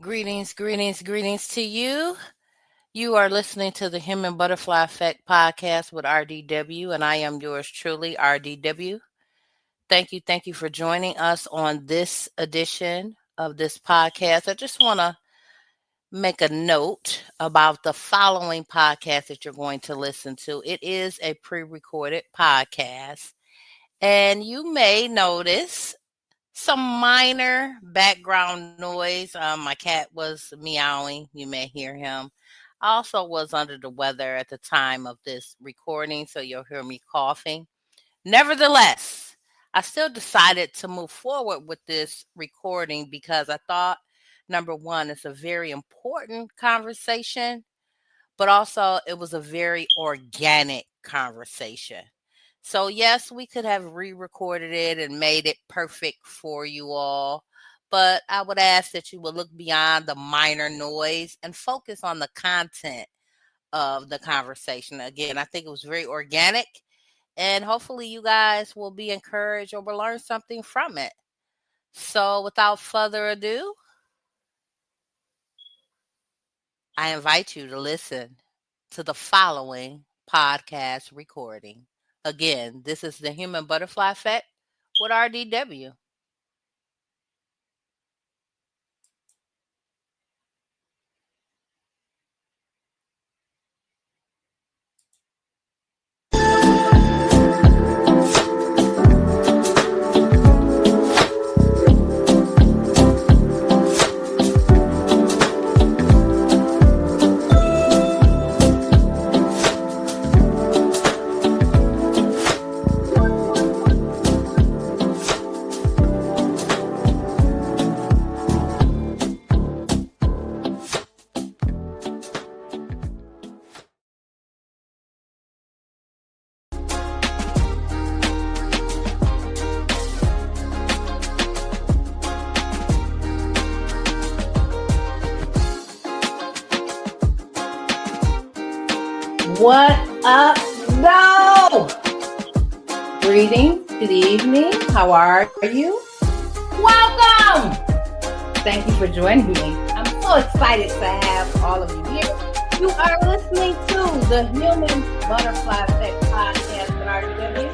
Greetings to you. You are listening to the Human Butterfly Effect podcast with RDW, and I am yours truly, RDW. Thank you for joining us on this edition of this podcast. I just want to make a note about the following podcast that you're going to listen to. It is a pre recorded podcast, and you may notice some minor background noise. My cat was meowing. You may hear him. I also was under the weather at the time of this recording, so you'll hear me coughing. Nevertheless, I still decided to move forward with this recording because I thought, number one, it's a very important conversation, but also it was a very organic conversation. So, yes, we could have re recorded it and made it perfect for you all. But I would ask that you would look beyond the minor noise and focus on the content of the conversation. Again, I think it was very organic, and hopefully, you guys will be encouraged or will learn something from it. So, without further ado, I invite you to listen to the following podcast recording. Again, this is the Human Butterfly Effect with RDW. What up, no? Greetings, good evening. How are you? Welcome. Thank you for joining me. I'm so excited to have all of you here. You are listening to the Human Butterfly Effect podcast with RDW,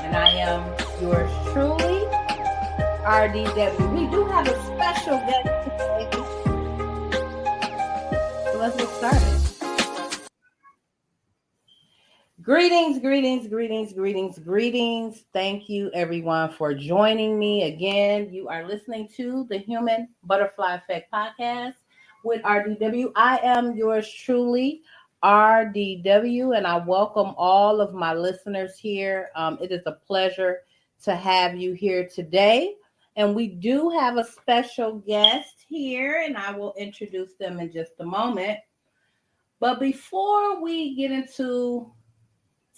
and I am yours truly, RDW. We do have a special guest today, so let's get started. Greetings. Thank you, everyone, for joining me again. You are listening to the Human Butterfly Effect podcast with RDW. I am yours truly, RDW, and I welcome all of my listeners here. It is a pleasure to have you here today. And we do have a special guest here, and I will introduce them in just a moment. But before we get into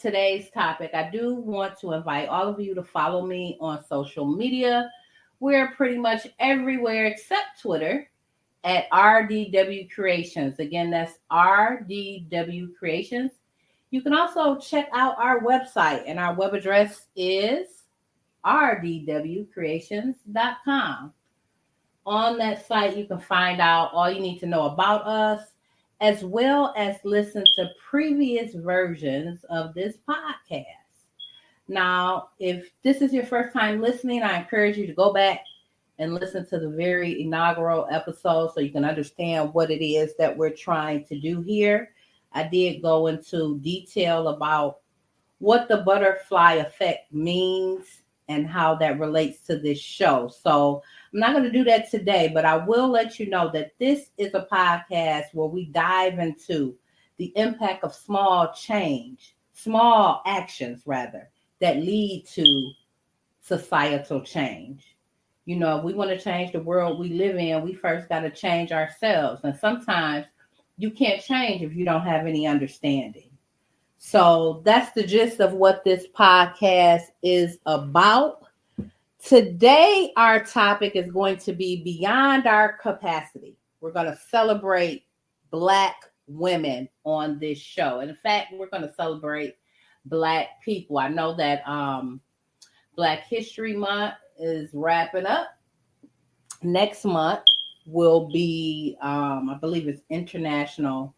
today's topic, I do want to invite all of you to follow me on social media. We're pretty much everywhere except Twitter at RDW Creations. Again, that's RDW Creations. You can also check out our website, and our web address is rdwcreations.com. On that site, you can find out all you need to know about us, as well as listen to previous versions of this podcast. Now, if this is your first time listening, I encourage you to go back and listen to the very inaugural episode so you can understand what it is that we're trying to do here. I did go into detail about what the butterfly effect means and how that relates to this show. So I'm not going to do that today, but I will let you know that this is a podcast where we dive into the impact of small actions rather, that lead to societal change. You know, if we want to change the world we live in, we first got to change ourselves. And sometimes you can't change if you don't have any understanding. So that's the gist of what this podcast is about. Today, our topic is going to be beyond our capacity. We're going to celebrate Black women on this show. And in fact, we're going to celebrate Black people. I know that Black History Month is wrapping up next month. will be, I believe it's International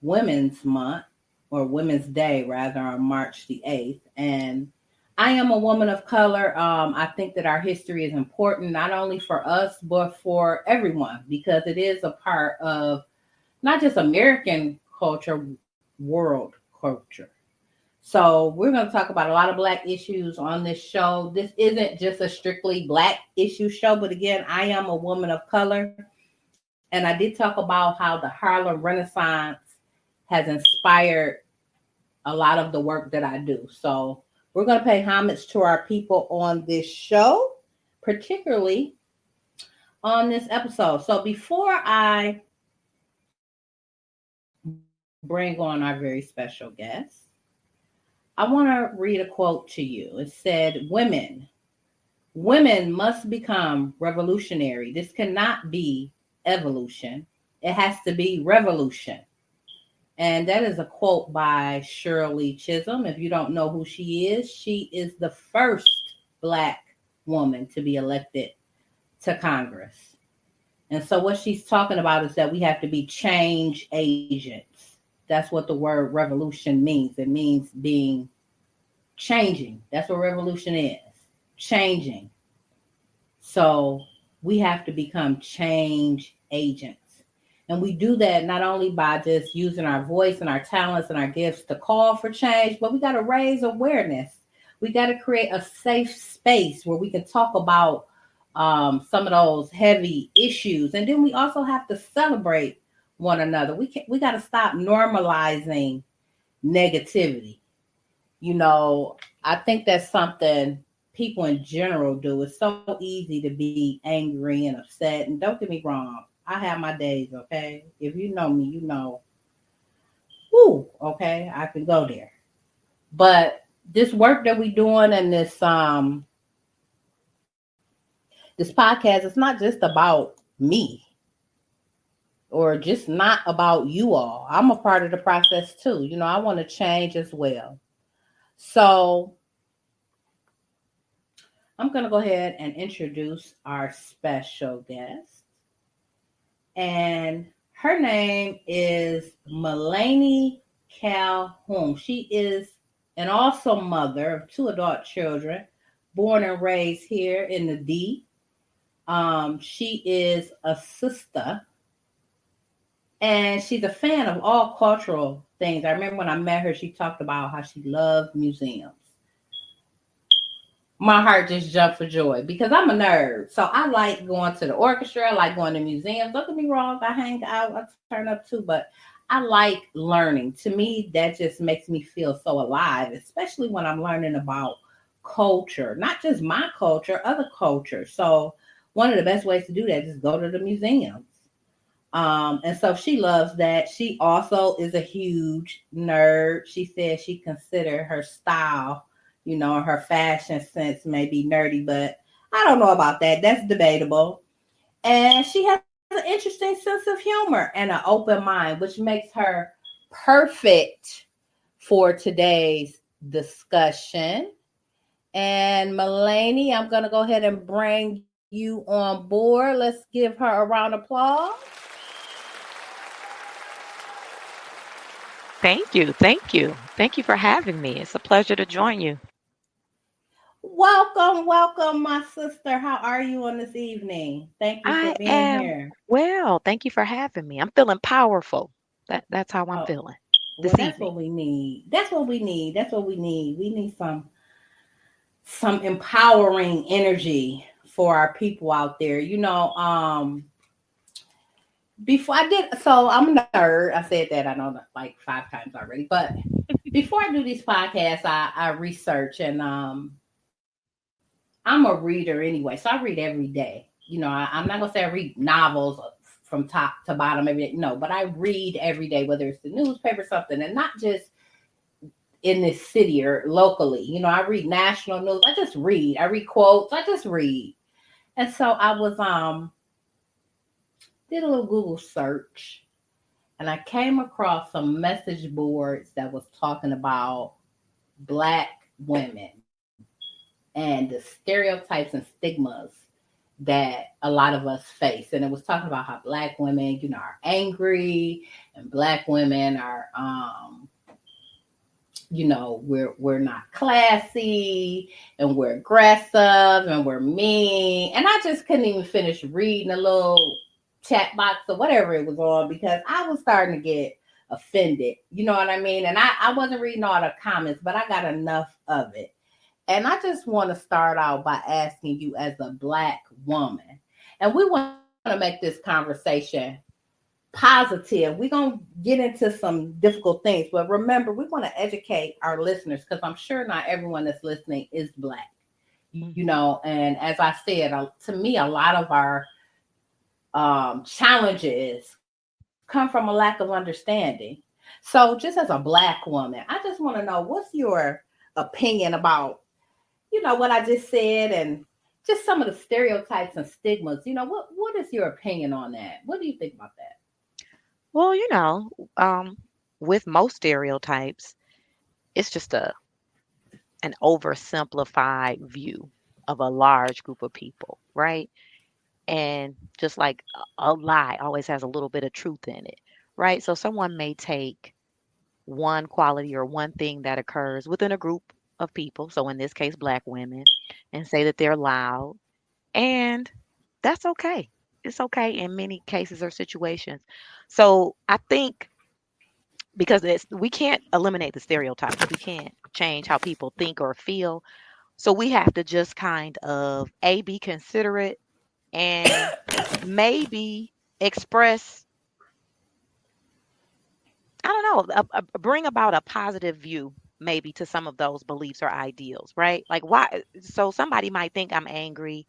Women's Month or Women's Day, rather, on March the 8th. And I am a woman of color. I think that our history is important, not only for us, but for everyone, because it is a part of not just American culture, world culture. So we're going to talk about a lot of Black issues on this show. This isn't just a strictly Black issue show, but again, I am a woman of color. And I did talk about how the Harlem Renaissance has inspired a lot of the work that I do. So we're going to pay homage to our people on this show, particularly on this episode. So before I bring on our very special guest, I want to read a quote to you. It said, women must become revolutionary. This cannot be evolution. It has to be revolution. And that is a quote by Shirley Chisholm. If you don't know who she is the first Black woman to be elected to Congress. And so what she's talking about is that we have to be change agents. That's what the word revolution means. It means being changing. That's what revolution is. Changing. So we have to become change agents. And we do that not only by just using our voice and our talents and our gifts to call for change, but we got to raise awareness. We got to create a safe space where we can talk about some of those heavy issues. And then we also have to celebrate one another. We got to stop normalizing negativity. You know, I think that's something people in general do. It's so easy to be angry and upset. And don't get me wrong, I have my days, okay? If you know me, you know, okay, I can go there. But this work that we're doing and this podcast, it's not just about me or just not about you all. I'm a part of the process too. You know, I want to change as well. So I'm going to go ahead and introduce our special guest. And her name is Melanee Calhoun. She is an awesome mother of 2 adult children, born and raised here in the D. She is a sister, and she's a fan of all cultural things. I remember when I met her, she talked about how she loved museums. My heart just jumped for joy because I'm a nerd. So I like going to the orchestra. I like going to museums. Don't get me wrong. I hang out. I turn up too. But I like learning. To me, that just makes me feel so alive, especially when I'm learning about culture. Not just my culture, other cultures. So one of the best ways to do that is go to the museums. And so she loves that. She also is a huge nerd. She said she considered her style, you know, her fashion sense may be nerdy, but I don't know about that. That's debatable. And she has an interesting sense of humor and an open mind, which makes her perfect for today's discussion. And Melanee, I'm going to go ahead and bring you on board. Let's give her a round of applause. Thank you. Thank you. Thank you for having me. It's a pleasure to join you. Welcome, my sister. How are you on this evening? Thank you for I being am here. well. Thank you for having me. I'm feeling powerful. That's how I'm Oh, feeling well, this that's evening. what we need. That's what we need. That's what we need. We need some empowering energy for our people out there. You know, before I did, so I'm a nerd. I said that I know that like 5 times already. But before I do these podcasts, I research and I'm a reader anyway, so I read every day. You know, I'm not gonna say I read novels from top to bottom every day. No, but I read every day, whether it's the newspaper, something, and not just in this city or locally. You know, I read national news. I just read. I read quotes. I just read. And so I was did a little Google search and I came across some message boards that was talking about Black women and the stereotypes and stigmas that a lot of us face. And it was talking about how black women, are angry, and black women are we're not classy, and we're aggressive, and we're mean. And I just couldn't even finish reading a little chat box or whatever it was on, because I was starting to get offended. You know what I mean? And I wasn't reading all the comments, but I got enough of it. And I just want to start out by asking you, as a black woman, and we want to make this conversation positive. We're going to get into some difficult things, but remember, we want to educate our listeners, because I'm sure not everyone that's listening is black. Mhm. And as I said, to me, a lot of our challenges come from a lack of understanding. So, just as a black woman, I just want to know, what's your opinion about what I just said, and just some of the stereotypes and stigmas. What is your opinion on that? What do you think about that? Well, um, with most stereotypes, it's just an oversimplified view of a large group of people, right? And just like a lie always has a little bit of truth in it, right? So someone may take one quality or one thing that occurs within a group of people, so in this case, black women, and say that they're loud, and that's okay. It's okay in many cases or situations. So I think because we can't eliminate the stereotypes, we can't change how people think or feel. So we have to just kind of be considerate and maybe express, I don't know, bring about a positive view maybe to some of those beliefs or ideals, right? Like, why? So somebody might think I'm angry,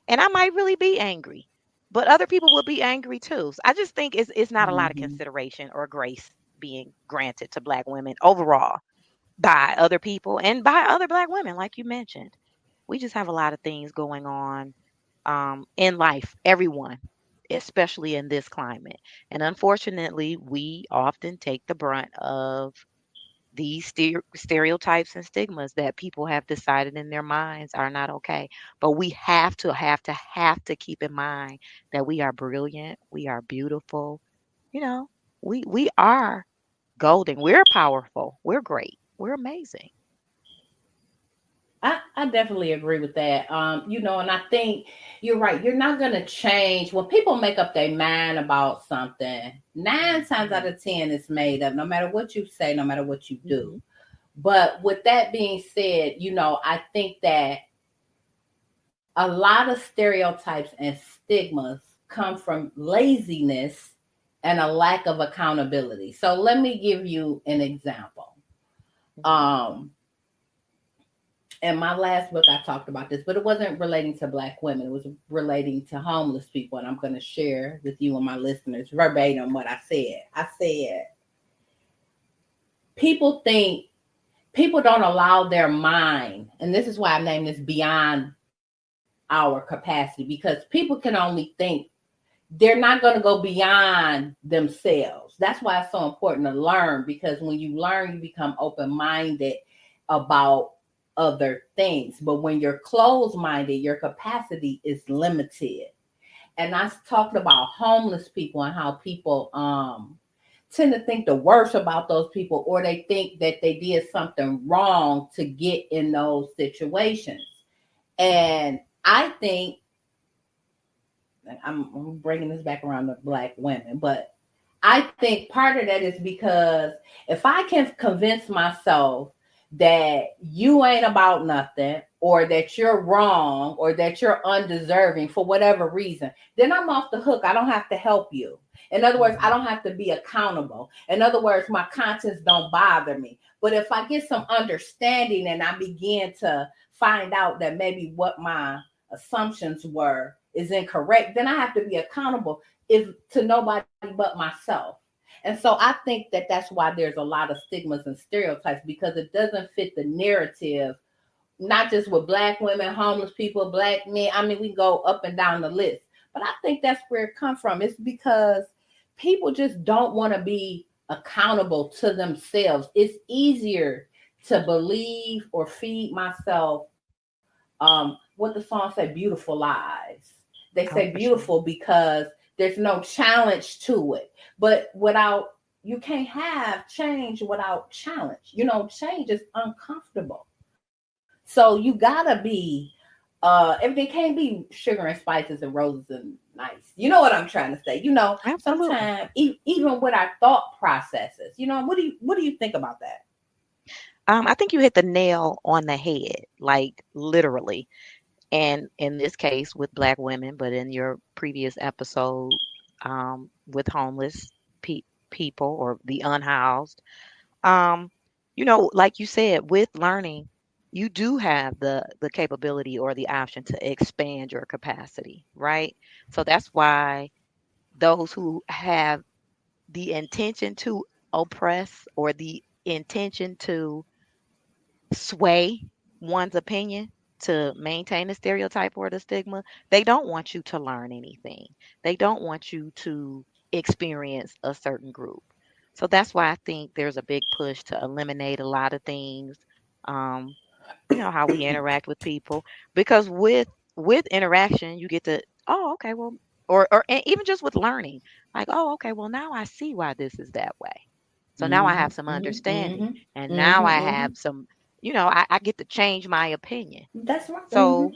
and I might really be angry, but other people will be angry too. So I just think it's not a lot of Hmm. consideration or grace being granted to black women overall by other people and by other black women, like you mentioned. We just have a lot of things going on in life, everyone, especially in this climate. And unfortunately, we often take the brunt of these stereotypes and stigmas that people have decided in their minds are not okay. But we have to keep in mind that we are brilliant, we are beautiful, you know, we are golden, we're powerful, we're great, we're amazing. I definitely agree with that. And I think you're right. You're not going to change when people make up their mind about something. Nine times out Mhm. of 10, it's made up, no matter what you say, no matter what you do. Mhm. But with that being said, I think that a lot of stereotypes and stigmas come from laziness and a lack of accountability. So let me give you an example. Mhm. Um, in my last book, I talked about this, but it wasn't relating to black women. It was relating to homeless people. And I'm going to share with you and my listeners verbatim what I said. I said, people think, people don't allow their mind, and this is why I named this Beyond Our Capacity, because people can only think, they're not going to go beyond themselves. That's why it's so important to learn, because when you learn, you become open minded about other things. But when you're closed minded, your capacity is limited. And I talked about homeless people and how people tend to think the worst about those people, or they think that they did something wrong to get in those situations. And I think, I'm bringing this back around to black women, but I think part of that is because if I can convince myself that you ain't about nothing, or that you're wrong, or that you're undeserving for whatever reason, then I'm off the hook. I don't have to help you. In other words, I Mhm. don't have to be accountable. In other words, my conscience don't bother me. But if I get some understanding and I begin to find out that maybe what my assumptions were is incorrect, then I have to be accountable, if to nobody but myself. And so I think that that's why there's a lot of stigmas and stereotypes, because it doesn't fit the narrative, not just with black women, homeless people, black men. I mean, we go up and down the list. But I think that's where it comes from. It's because people just don't want to be accountable to themselves. It's easier to believe or feed myself what the song said, beautiful lies. They Oh, say for sure. beautiful because there's no challenge to it. But without, you can't have change without challenge. Change is uncomfortable. So you gotta be everything can't be sugar and spices and roses and nice. You know what I'm trying to say. Absolutely. Sometimes even with our thought processes, what do you think about that? I think you hit the nail on the head, like literally. And in this case with Black women, but in your previous episode, with homeless people or the unhoused, um, like you said, with learning, you do have the capability or the option to expand your capacity, right? So that's why those who have the intention to oppress or the intention to sway one's opinion to maintain the stereotype or the stigma, they don't want you to learn anything. They don't want you to experience a certain group. So that's why I think there's a big push to eliminate a lot of things. Um, how we interact with people, because with interaction you get to, oh, okay, well, or and even just with learning, like, oh, okay, well, now I see why this is that way. So now I Mm-hmm. have some Mm-hmm. understanding, and Mm-hmm. now I Mm-hmm. have some, I get to change my opinion. That's right. So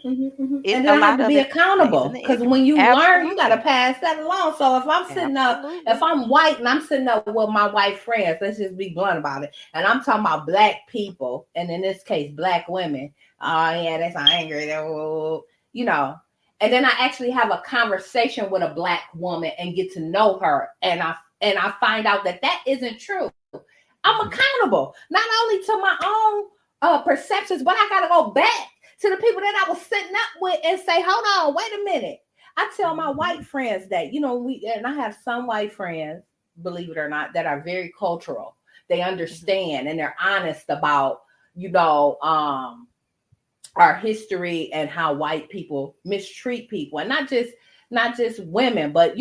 And then a I have lot to of be it lays in accountable the because when ignorance. you learn, you got to Absolutely. pass that along. So if I'm sitting up, if Absolutely. I'm white and I'm sitting up with my white friends, let's just be blunt about it, and I'm talking about black people, and in this case, black women. Oh yeah, that's angry. You know. And then I actually have a conversation with a black woman and get to know her, and I find out that that isn't true. I'm Hmm. accountable not only to my own perceptions, but I got to go back to the people that I was sitting up with and say, hold on, wait a minute. I tell my Hmm. white friends that, and I have some white friends, believe it or not, that are very cultural. They Hmm. understand and they're honest about, you know, um, our history and how white people mistreat people, and not just women, but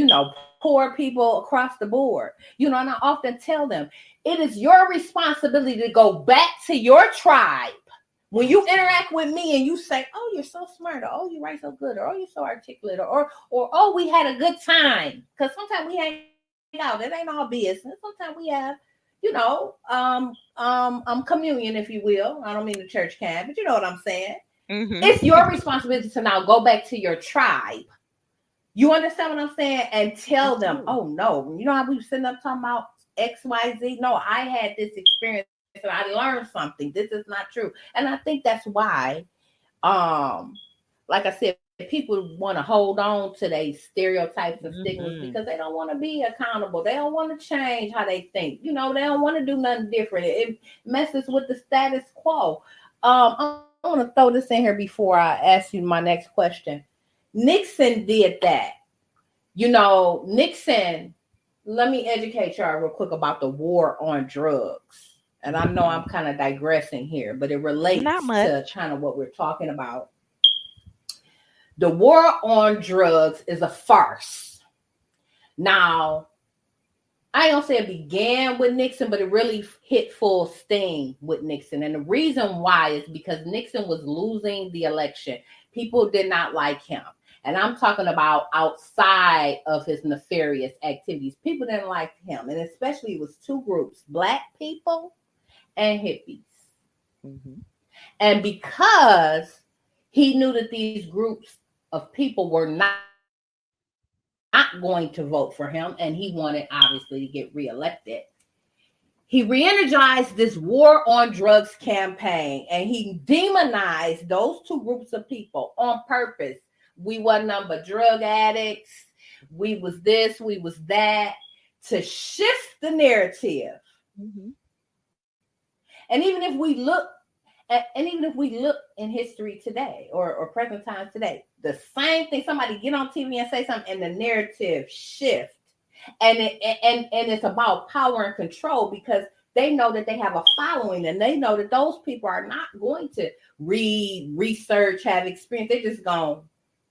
poor people across the board. And I often tell them it is your responsibility to go back to your tribe when you interact Absolutely. with me and you say, "Oh, you're so smart," or "Oh, you write so good," or "Oh, you're so articulate," or "Oh, we had a good time." Because sometimes we hang out. It ain't all business. Sometimes we have, communion, if you will. I don't mean the church can, but you know what I'm saying. It's Hmm. your responsibility to now go back to your tribe. You understand what I'm saying? And tell them, Absolutely. oh no, you know how we were sitting up talking about XYZ? No, I had this experience and I learned something. This is not true. And I think that's why, um, like I said, people want to hold on to their stereotypes and stigmas because Hmm. they don't want to be accountable. They don't want to change how they think. They don't want to do nothing different. It messes with the status quo. I want to throw this in here before I ask you my next question. Nixon did that. Nixon, let me educate y'all real quick about the war on drugs. And I know I'm Hmm. kind of digressing here, but it Not relates to much. kind of what we're talking about. The war on drugs is a farce. Now, I don't say it began with Nixon, but it really hit full steam with Nixon. And the reason why is because Nixon was losing the election. People did not like him. And I'm talking about outside of his nefarious activities. People didn't like him. And especially it was two groups, black people and hippies. Hmm. And because he knew that these groups of people were not going to vote for him, and he wanted obviously to get reelected, he re-energized this war on drugs campaign, and he demonized those two groups of people on purpose. We wasn't nothing but drug addicts. We was this, we was that, to shift the narrative. Hmm. And even if we look in history today or present times today, the same thing. Somebody get on TV and say something, and the narrative shift, and it's about power and control because they know that they have a following, and they know that those people are not going to read, research, have experience. They just gonna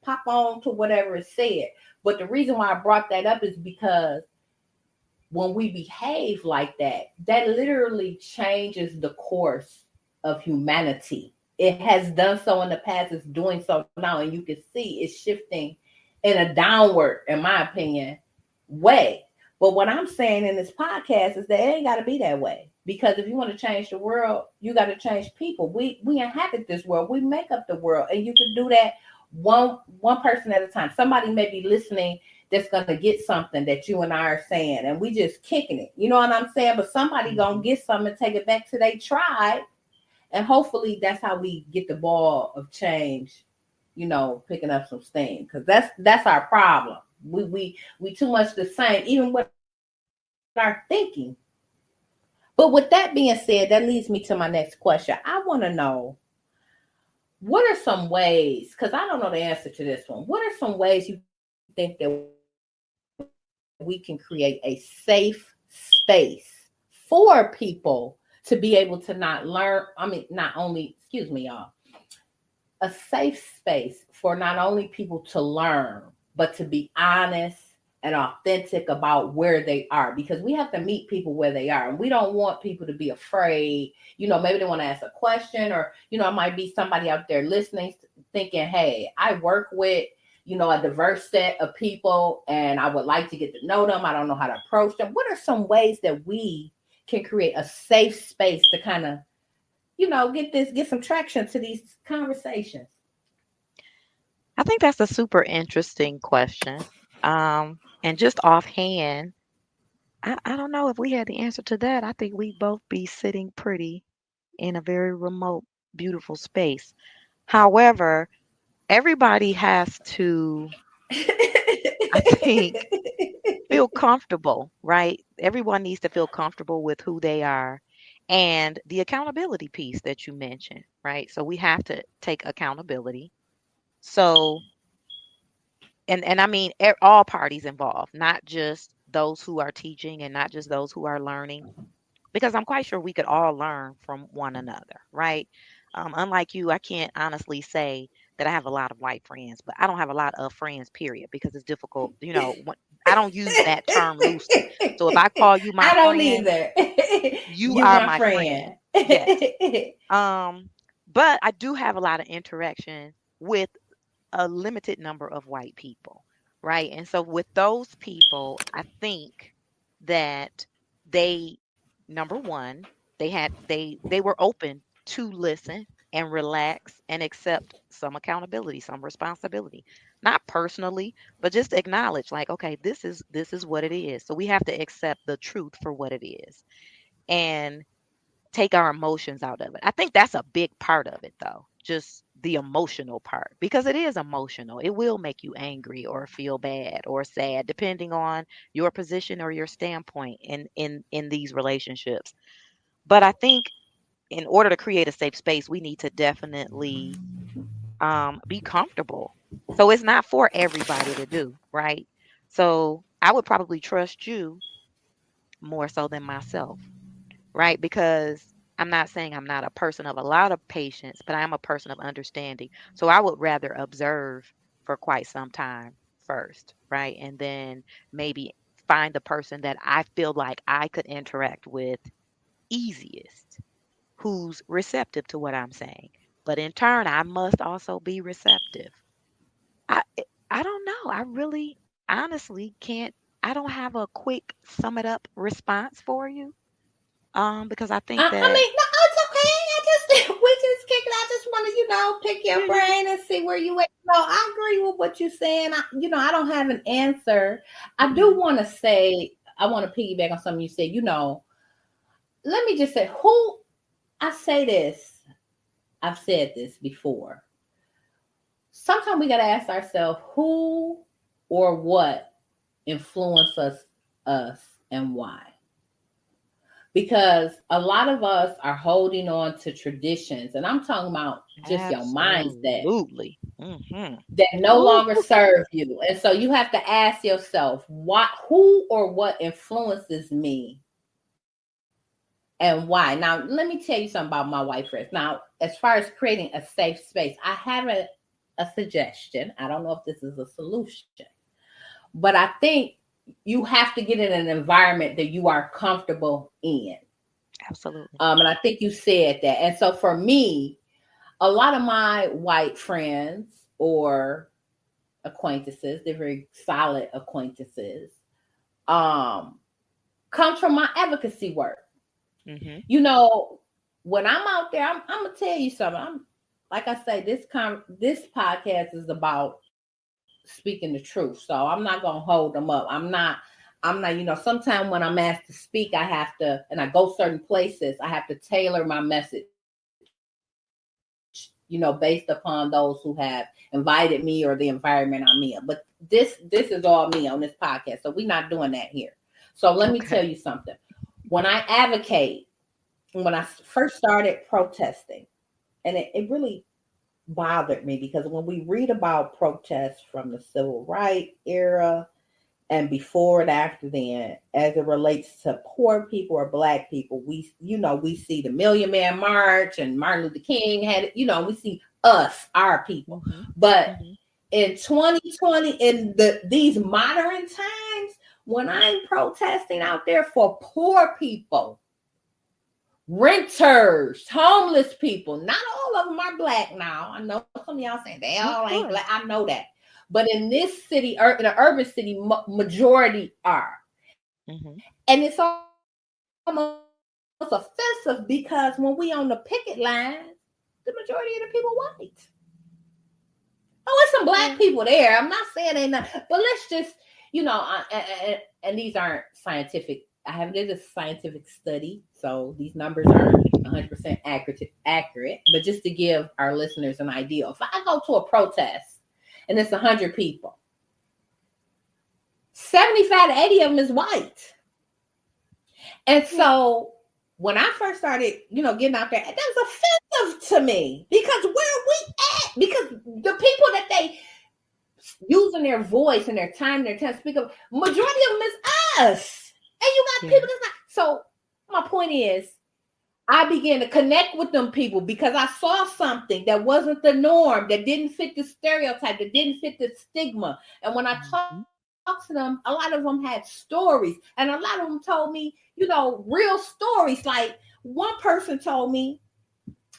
pop on to whatever is said. But the reason why I brought that up is because when we behave like that, that literally changes the course of humanity. It has done so in the past, it's doing so now, and you can see it's shifting. in a downward, in my opinion, way. But what I'm saying in this podcast is that it ain't got to be that way. Because if you want to change the world, you got to change people. We inhabit this world. We make up the world, and you can do that one person at a time. Somebody may be listening that's gonna get something that you and I are saying, and we just kicking it. You know what I'm saying? But somebody gonna Mhm. get something and take it back to their tribe, and hopefully that's how we get the ball of change. Picking up some steam, because that's our problem. We too much the same, even with our thinking. But with that being said, that leads me to my next question. I want to know, what are some ways, because I don't know the answer to this one. What are some ways you think that we can create a safe space for people to be able to not learn? A safe space for not only people to learn, but to be honest and authentic about where they are, because we have to meet people where they are, and we don't want people to be afraid. Maybe they want to ask a question, or it might be somebody out there listening thinking, hey, I work with a diverse set of people, and I would like to get to know them. I don't know how to approach them. What are some ways that we can create a safe space to kind of get some traction to these conversations? I think that's a super interesting question. And just offhand, I don't know if we had the answer to that. I think we'd both be sitting pretty in a very remote, beautiful space. However, everybody has to, I think, feel comfortable, right? Everyone needs to feel comfortable with who they are and the accountability piece that you mentioned, right? So we have to take accountability. So, and I mean all parties involved, not just those who are teaching and not just those who are learning, because I'm quite sure we could all learn from one another, right? Unlike you, I can't honestly say that I have a lot of white friends, but I don't have a lot of friends, period, because it's difficult. I don't use that term loosely. So if I call you my I don't friend, either. you You are my my friend. friend. Yes. Um, but I do have a lot of interaction with a limited number of white people, right? And so with those people, I think that they, number one, they were open to listen and relax and accept some accountability, some responsibility. Not personally, but just acknowledge like, okay, this is what it is. So we have to accept the truth for what it is. And take our emotions out of it. I think that's a big part of it though. Just the emotional part because it is emotional. It will make you angry or feel bad or sad depending on your position or your standpoint in these relationships. But I think in order to create a safe space, we need to definitely be comfortable. So it's not for everybody to do, right? So I would probably trust you more so than myself, right? Because I'm not saying I'm not a person of a lot of patience, but I am a person of understanding. So I would rather observe for quite some time first, right? And then maybe find the person that I feel like I could interact with easiest, who's receptive to what I'm saying. But in turn, I must also be receptive. I don't know. I really honestly can't I don't have a quick sum it up response for you. Because I think I that mean, no, it's okay. I just we just kick it. I just want to, pick your yeah. brain and see where you at. No, I agree with what you're saying. I don't have an answer. I do Mhm. want to say, I want to piggyback on something you said. Let me just say, who I say this. I've said this before. Sometimes we got to ask ourselves who or what influence us and why, because a lot of us are holding on to traditions, and I'm talking about just your mindset Absolutely. Mhm. that no Ooh. longer serve you. And so you have to ask yourself, who or what influences me and why. Now let me tell you something about my white friends. Now, as far as creating a safe space, I have a suggestion. I don't know if this is a solution, but I think you have to get in an environment that you are comfortable in. Absolutely. And I think you said that. And so for me, a lot of my white friends, or acquaintances, they're very solid acquaintances, um, comes from my advocacy work. Mhm. You know, when I'm out there, I'm gonna tell you something. I'm like I say, this podcast is about speaking the truth. So I'm not gonna hold them up. I'm not, sometimes when I'm asked to speak, I have to, and I go certain places, I have to tailor my message, based upon those who have invited me or the environment I'm in. But this is all me on this podcast. So we're not doing that here. So let me tell you Okay. something. When I advocate, when I first started protesting, and it really bothered me because when we read about protests from the civil rights era and before and after then, as it relates to poor people or black people, we see the Million Man March and Martin Luther King had it, we see us, our people. Mhm. But Mhm. in 2020, in these modern times, when I'm protesting out there for poor people, renters, homeless people. Not all of them are black now. I know some of y'all saying they all Of ain't black. course. I know that. But in this city, in an urban city, majority are. Mhm. And it's almost offensive because when we on the picket lines, the majority of the people white. Oh, it's some black people Yeah. there. I'm not saying ain't nothing, but let's just, and these aren't scientific. I have It is a scientific study, so these numbers aren't 100% accurate. But just to give our listeners an idea, if I go to a protest and it's 100 people, 75 to 80 of them is white. And Yeah. so when I first started, getting out there, that was offensive to me because where we at? Because the people that they using their voice and their time to speak up, majority of them is us. And you got Yeah. people that's not. So my point is, I began to connect with them people because I saw something that wasn't the norm, that didn't fit the stereotype, that didn't fit the stigma. And when I talked Mhm. to them, a lot of them had stories, and a lot of them told me, real stories. Like one person told me,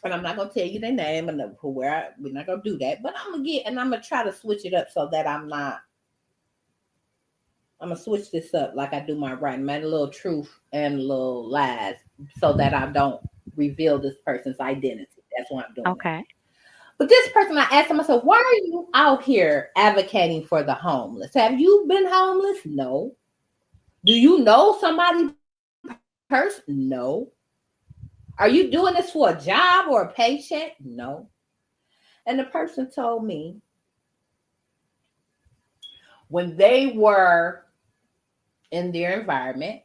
and I'm not gonna tell you their name and we're not gonna do that, but I'm gonna try to switch it up so that I'm gonna switch this up like I do my writing, add a little truth and a little lies, so that I don't reveal this person's identity. That's why I'm doing that. Okay. But this person, I asked him, I said, "Why are you out here advocating for the homeless? Have you been homeless? No. Do you know somebody person? No. Are you doing this for a job or a paycheck? No." And the person told me when they were in their environment,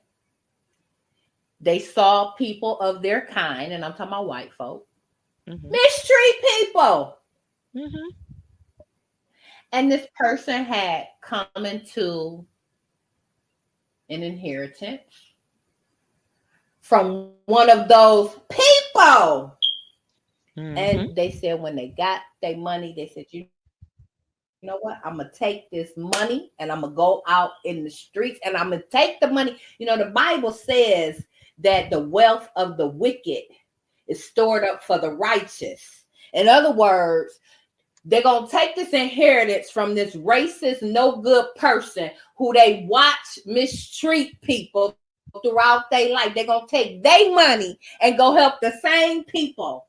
they saw people of their kind, and I'm talking about white folk, Mhm. mistreat people. Mhm. And this person had come into an inheritance from one of those people. And Mhm. they said when they got their money, they said, "You know what? I'm going to take this money and I'm going to go out in the streets and I'm going to take the money." The Bible says that the wealth of the wicked is stored up for the righteous. In other words, they're going to take this inheritance from this racist, no good person who they watch mistreat people throughout their life. They're going to take their money and go help the same people.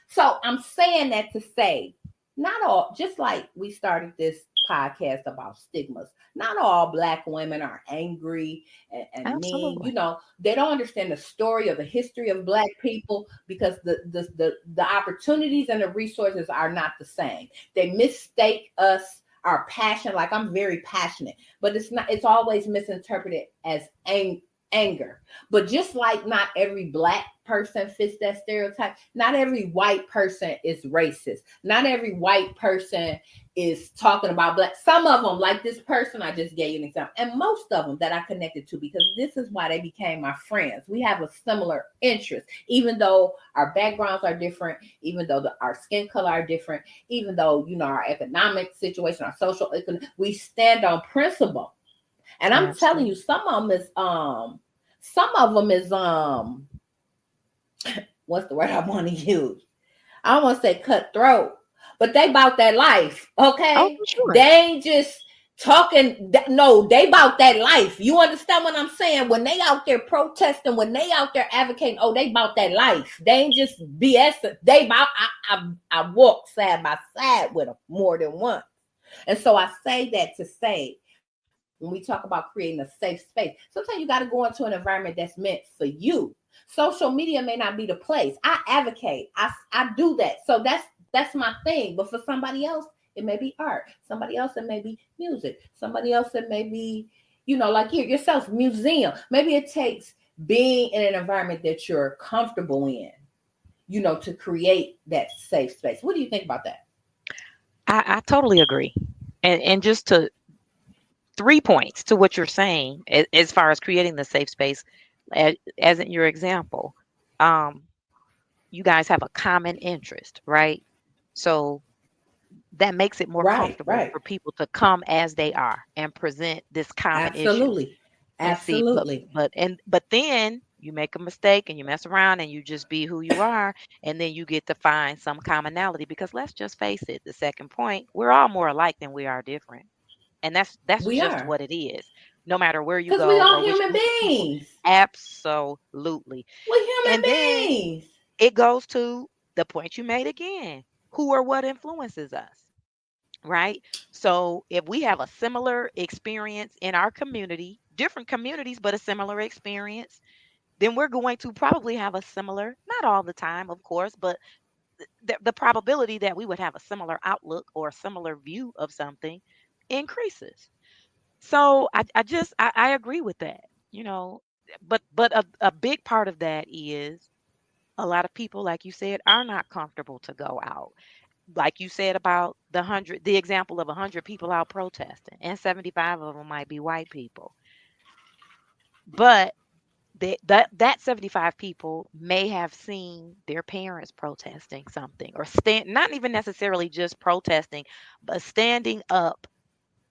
So I'm saying that to say, not all, just like we started this podcast about stigmas, not all black women are angry and mean. Absolutely. They don't understand the story or the history of black people because the opportunities and the resources are not the same. They mistake us, our passion. Like, I'm very passionate, but it's not. It's always misinterpreted as anger. But just like not every black person fits that stereotype, not every white person is racist. Not every white person is talking about black. Some of them, like this person I just gave you an example, and most of them that I connected to, because this is why they became my friends. We have a similar interest, even though our backgrounds are different, even though our skin color are different, even though our economic situation, our social, we stand on principle. And I'm telling you, Absolutely. some of them is what's the word I want to use? I don't want to say cutthroat, but they about that life, Oh, okay? for sure. They ain't just talking. No, they about that life. You understand what I'm saying? When they out there protesting, when they out there advocating, oh, they about that life. They ain't just BS. They about. I walk side by side with them more than once. And so I say that to say, when we talk about creating a safe space, sometimes you got to go into an environment that's meant for you. Social media may not be the place. I advocate. I do that. So that's my thing. But for somebody else, it may be art. Somebody else, it may be music. Somebody else, it may be, like you yourself, museum. Maybe it takes being in an environment that you're comfortable in, to create that safe space. What do you think about that? I totally agree. And just to 3 points to what you're saying, as far as creating the safe space, as in your example, um, you guys have a common interest, right? So that makes it more Right, comfortable right. for people to come as they are and present this common issue Absolutely. and see. but Absolutely. but and but then you make a mistake and you mess around and you just be who you are, and then you get to find some commonality, because let's just face it, the second point, we're all more alike than we are different. And that's We just are. what it is, no matter where you Because we go are or which human group of people. beings. Absolutely. We human And then beings. it goes to the point you made again: who or what influences us, right? So if we have a similar experience in our community, different communities, but a similar experience, then we're going to probably have a similar, not all the time, of course, but the probability that we would have a similar outlook or a similar view of something increases. So I agree with that, you know, but a big part of that is a lot of people, like you said, are not comfortable to go out. Like you said about the example of 100 people out protesting, and 75 of them might be white people. But that 75 people may have seen their parents protesting something, or not even necessarily just protesting, but standing up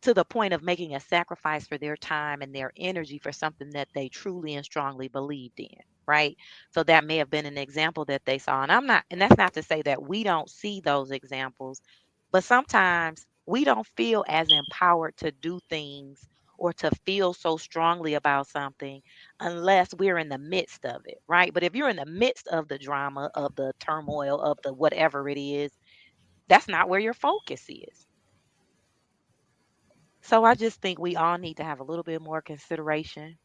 to the point of making a sacrifice for their time and their energy for something that they truly and strongly believed in, right? So that may have been an example that they saw. And that's not to say that we don't see those examples, but sometimes we don't feel as empowered to do things or to feel so strongly about something unless we're in the midst of it, right? But if you're in the midst of the drama, of the turmoil, of the whatever it is, that's not where your focus is. So I just think we all need to have a little bit more consideration,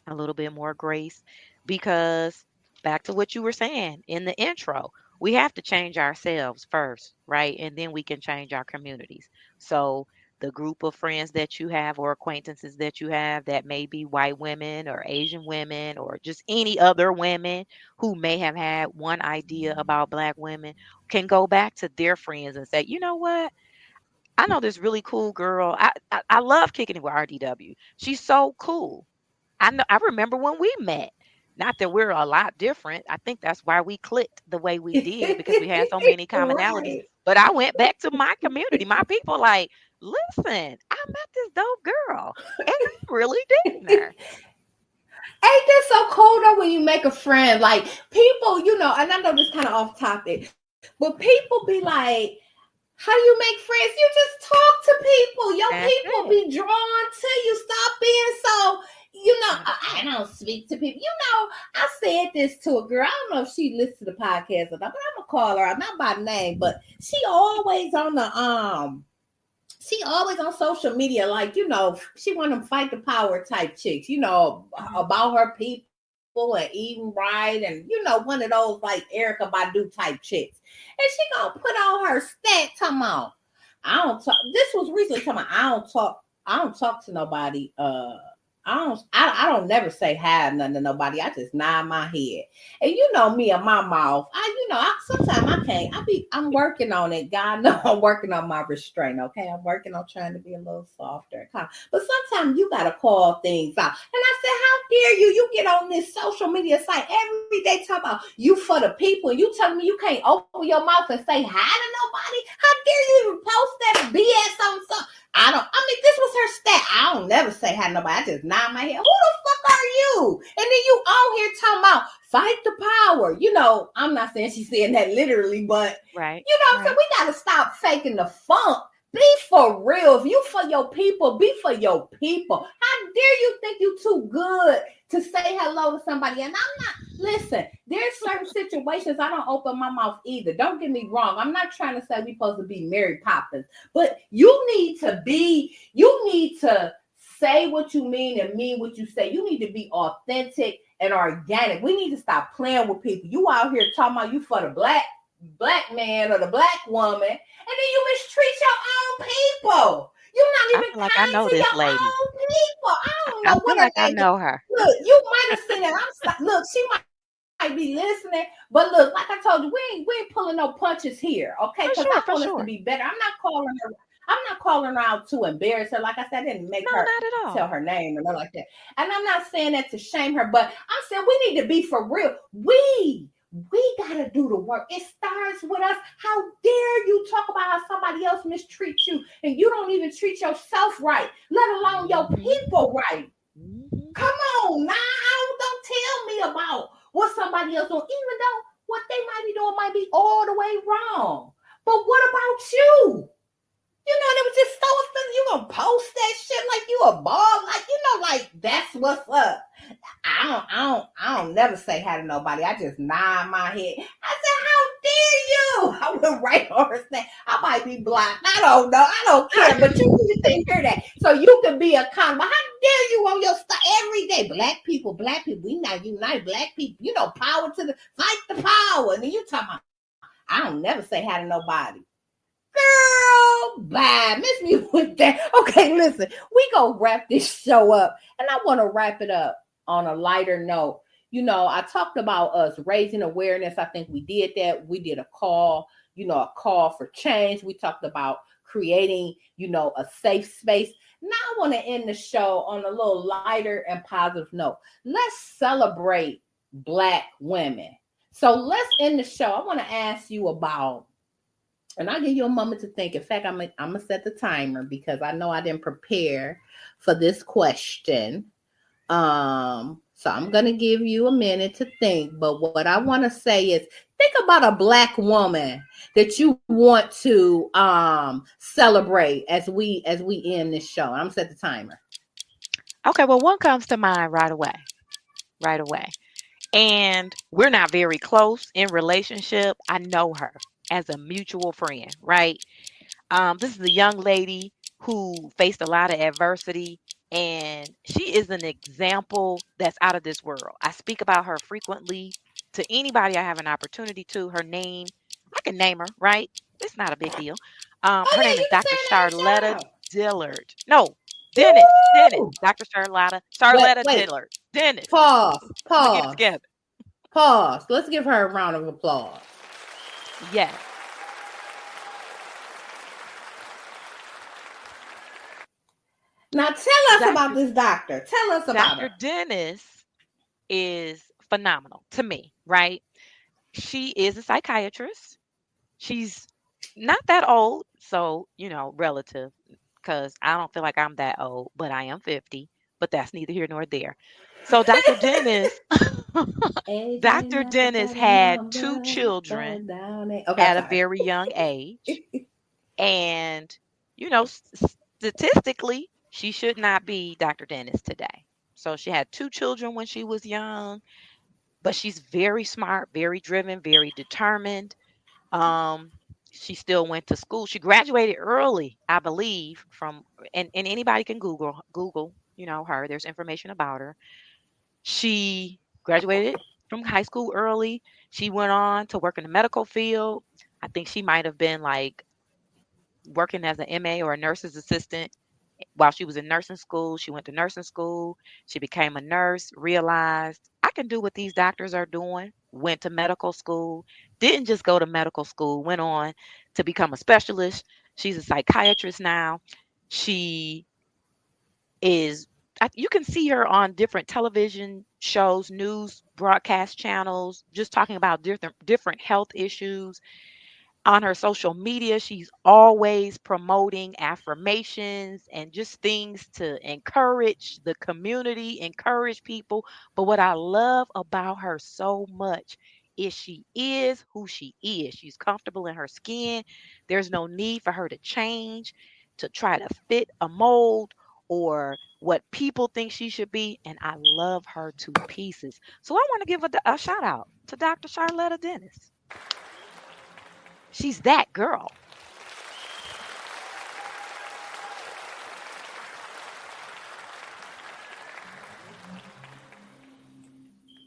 a little bit more grace, because back to what you were saying in the intro, we have to change ourselves first, right? And then we can change our communities. So the group of friends that you have or acquaintances that you have that may be white women or Asian women or just any other women who may have had one idea about black women can go back to their friends and say, you know what? I know this really cool girl. I love kicking it with RDW. She's so cool. I remember when we met. Not that we're a lot different. I think that's why we clicked the way we did, because we had so many commonalities. Right. But I went back to my community, my people, like, listen, I met this dope girl and I'm really digging her. Ain't that so cool though when you make a friend? Like people, and I know this kind of off topic, but people be like, how you make friends? You just talk to people. Your That's people be it. drawn to you. Stop being so, I Absolutely. don't speak to people. I said this to a girl. I don't know if she listens to the podcast or not, but I'm gonna call her out, not by name, but she always on social media, like, she one of them fight the power type chicks, Mhm. about her people and eating right, and one of those like Erica Badu type chicks. And she gonna put on her stat talking about, I don't talk. This was recently talking about, I don't talk to nobody. I don't never say hi nothing to nobody. I just nod my head. And me and my mouth. Sometimes I can't. I'm working on it. God know I'm working on my restraint. Okay, I'm working on trying to be a little softer and calm. But sometimes you gotta call things out. And I said, how dare you? You get on this social media site every day talking about you for the people, and you telling me you can't open your mouth and say hi to nobody? How dare you even post that BS on some? I don't. I mean, this was her stat. I don't never say hi to nobody. I just nod my head. Who the fuck are you? And then you on here talking about fight the power. I'm not saying she's saying that literally, but Right. what I'm saying? Right. We gotta stop faking the funk. Be for real. If you for your people, be for your people. How dare you think you too good to say hello to somebody? And I'm not. Listen, there's certain situations I don't open my mouth either. Don't get me wrong. I'm not trying to say we supposed to be Mary Poppins, but you need to say what you mean and mean what you say. You need to be authentic and organic. We need to stop playing with people. You out here talking about you for the black man or the black woman, and then you mistreat your own people. You're not I even feel like I kind know to this your lady. own people. I don't I know feel what are like I they do. know her. Look, you might have seen it. Look, she might be listening, but look, like I told you, we ain't pulling no punches here, okay? Because I For want us sure, to be for better. sure. I'm not calling her out to embarrass her. Like I said, I didn't make her No, not tell at her all. name or nothing like that. And I'm not saying that to shame her, but I'm saying we need to be for real. We gotta do the work. It starts with us. How dare you talk about how somebody else mistreats you and you don't even treat yourself right, let alone your Hmm. people right? Hmm. Come on now. Don't tell me about what somebody else doing, even though what they might be doing might be all the way wrong. But what about you? It was just so offensive. You gonna post that shit like you a ball, like like that's what's up. I don't never say hi to nobody. I just nod my head. I said, how dare you? I went right on her stand. I might be blocked. I don't know. I don't care. But you need to hear that. So you can be accountable. How dare you on your stuff every day? Black people, we not unite black people. Power to the fight the power. And then you talking about, I don't never say hi to nobody. Girl, bye. Miss me with that. Okay, listen, we gonna wrap this show up, and I want to wrap it up on a lighter note. I talked about us raising awareness. I think we did that. We did a call, a call for change. We talked about creating, a safe space. Now I want to end the show on a little lighter and positive note. Let's celebrate Black women. So let's end the show. I want to ask you about, and I'll give you a moment to think. In fact, I'm gonna set the timer because I know I didn't prepare for this question. So I'm gonna give you a minute to think. But what I want to say is, think about a black woman that you want to celebrate as we end this show. I'm gonna set the timer. Okay, well, one comes to mind right away. Right away. And we're not very close in relationship. I know her as a mutual friend, right? This is a young lady who faced a lot of adversity, and she is an example that's out of this world. I speak about her frequently to anybody I have an opportunity to. Her name, I can name her, right? It's not a big deal. Oh Her yeah, name is you can Dr. say a name, Charlotta shout out. Dillard. No, Dennis. Woo! Dr. Charlotta, Wait, Charlotta wait. Dillard. Dennis. Pause. I'm gonna get it Pause. together. Pause. Let's give her a round of applause. Yes. Now tell us about Dr. this doctor. Tell us about Dr. her. Dennis is phenomenal to me, right? She is a psychiatrist. She's not that old, so, relative, because I don't feel like I'm that old, but I am 50, but that's neither here nor there. So Dr. Dennis, Age ain't Dr. nothing Dennis but a had two number. Go children down it. Okay, I'm at a sorry. very young age. And, statistically, she should not be Dr. Dennis today. So she had two children when she was young, but she's very smart, very driven, very determined. Um, she still went to school. She graduated early, I believe, and anybody can Google, her. There's information about her. She graduated from high school early. She went on to work in the medical field. I think she might have been like working as an MA or a nurse's assistant while she was in nursing school. She went to nursing school. She became a nurse, realized I can do what these doctors are doing. Went to medical school, didn't just go to medical school, went on to become a specialist. She's a psychiatrist now. She is, you can see her on different television shows, news broadcast channels, just talking about different health issues. On her social media, she's always promoting affirmations and just things to encourage the community, encourage people. But what I love about her so much is she is who she is. She's comfortable in her skin. There's no need for her to change, to try to fit a mold or what people think she should be. And I love her to pieces. So I want to give a shout out to Dr. Charlotta Dennis. She's that girl.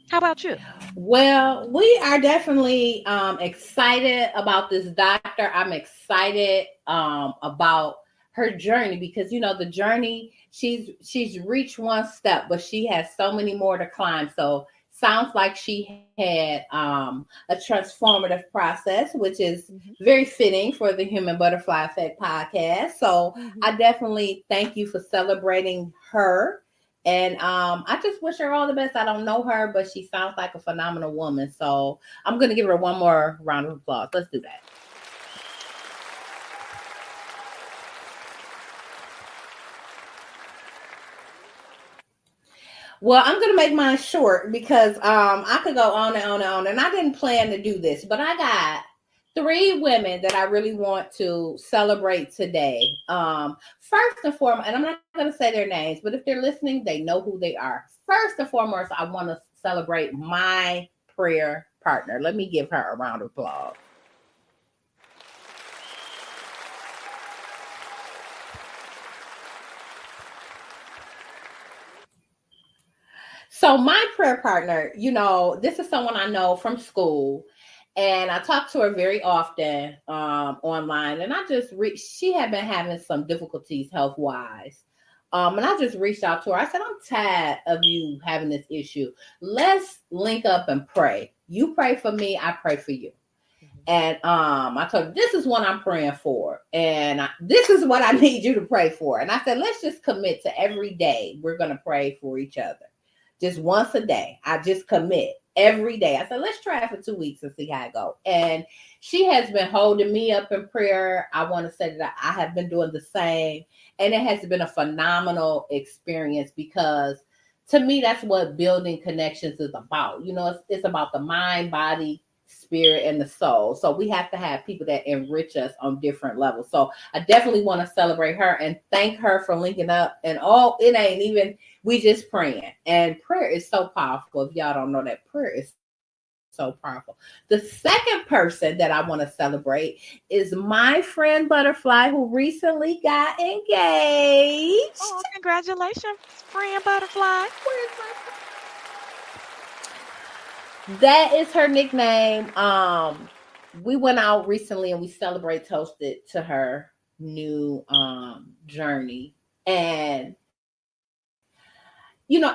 How about you? Well, we are definitely excited about this doctor. I'm excited about her journey because the journey she's reached one step, but she has so many more to climb. So sounds like she had a transformative process, which is Mhm, very fitting for the Human Butterfly Effect podcast. So I mhm. definitely thank you for celebrating her, and I just wish her all the best. I don't know her, but she sounds like a phenomenal woman. So I'm going to give her one more round of applause. Let's do that. Well, I'm going to make mine short because I could go on and on and on. And I didn't plan to do this, but I got three women that I really want to celebrate today. First and foremost, and I'm not going to say their names, but if they're listening, they know who they are. First and foremost, I want to celebrate my prayer partner. Let me give her a round of applause. So my prayer partner, this is someone I know from school, and I talk to her very often online. And she had been having some difficulties health wise. And I just reached out to her. I said, I'm tired of you having this issue. Let's link up and pray. You pray for me, I pray for you. Mhm. And I told her, this is what I'm praying for. And this is what I need you to pray for. And I said, let's just commit to every day we're going to pray for each other. Just once a day. I just commit every day. I said, let's try it for 2 weeks and see how it goes. And she has been holding me up in prayer. I want to say that I have been doing the same. And it has been a phenomenal experience because to me, that's what building connections is about. It's about the mind, body, spirit, and the soul. So we have to have people that enrich us on different levels. So I definitely want to celebrate her and thank her for linking up. And it ain't even, we just praying. And prayer is so powerful. If y'all don't know that, prayer is so powerful. The second person that I want to celebrate is my friend Butterfly, who recently got engaged. Oh, congratulations, friend Butterfly. That is her nickname. We went out recently and we toasted to her new journey. And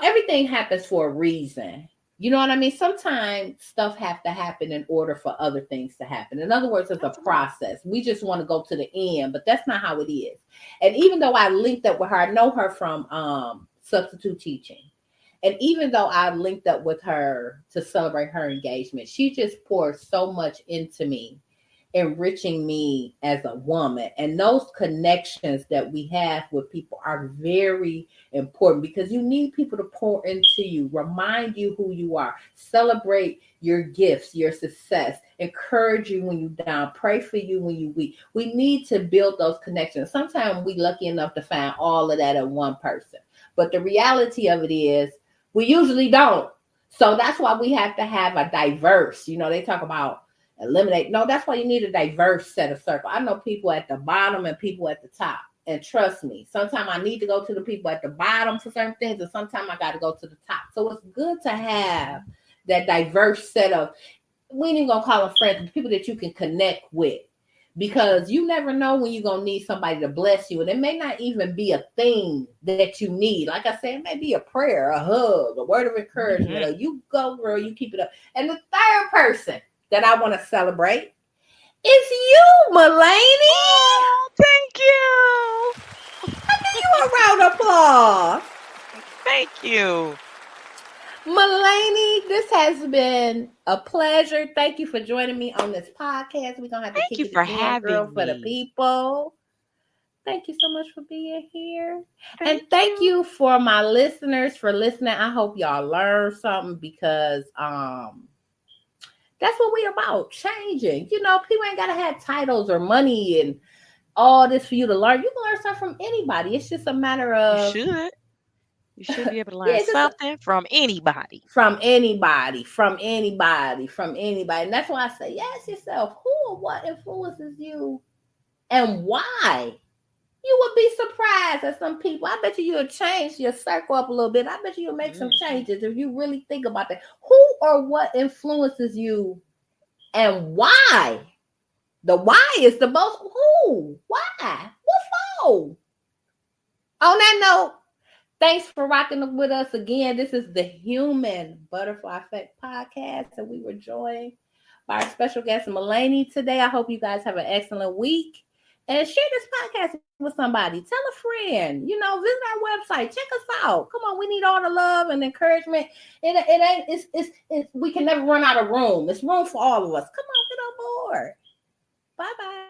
everything happens for a reason. You know what I mean? Sometimes stuff have to happen in order for other things to happen. In other words, it's a Absolutely. process. We just want to go to the end, but that's not how it is. And even though I linked up with her, I know her from substitute teaching. And even though I linked up with her to celebrate her engagement, she just poured so much into me, enriching me as a woman. And those connections that we have with people are very important because you need people to pour into you, remind you who you are, celebrate your gifts, your success, encourage you when you're down, pray for you when you're weak. We need to build those connections. Sometimes we lucky enough to find all of that in one person. But the reality of it is we usually don't. So that's why we have to have a diverse, they talk about eliminate. No, that's why you need a diverse set of circle. I know people at the bottom and people at the top. And trust me, sometimes I need to go to the people at the bottom for certain things, and sometimes I got to go to the top. So it's good to have that diverse set of, we ain't even gonna call them friends, but people that you can connect with. That's right. Because you never know when you're gonna need somebody to bless you. And it may not even be a thing that you need. Like I said, it may be a prayer, a hug, a word of encouragement, Hmm. or you go, girl, you keep it up. And the third person that I want to celebrate is you, Melanee. Oh, thank you. You a round of applause. Thank you. Melanee, this has been a pleasure. Thank you for joining me on this podcast. We're gonna have to Thank kick you it for again, girl, having for the me. people. Thank you so much for being here. And Thank thank you. you for my listeners for listening. I hope y'all learned something because that's what we about, changing. You know, people ain't gotta have titles or money and all this for you to learn. You can learn something from anybody. It's just a matter You of should. You should be able to learn yeah, just something from anybody. from anybody, from anybody, from anybody. And that's why I say, ask yourself, who or what influences you and why? You would be surprised at some people. I bet you'll change your circle up a little bit. I bet you'll make some Hmm. changes if you really think about that. Who or what influences you and why? The why is the most who? Why? What for? On that note, thanks for rocking with us again. This is the Human Butterfly Effect podcast, and we were joined by our special guest, Melanee, today. I hope you guys have an excellent week. And share this podcast with somebody. Tell a friend. You know, visit our website. Check us out. Come on, we need all the love and encouragement. It ain't. We can never run out of room. It's room for all of us. Come on, get on board. Bye bye.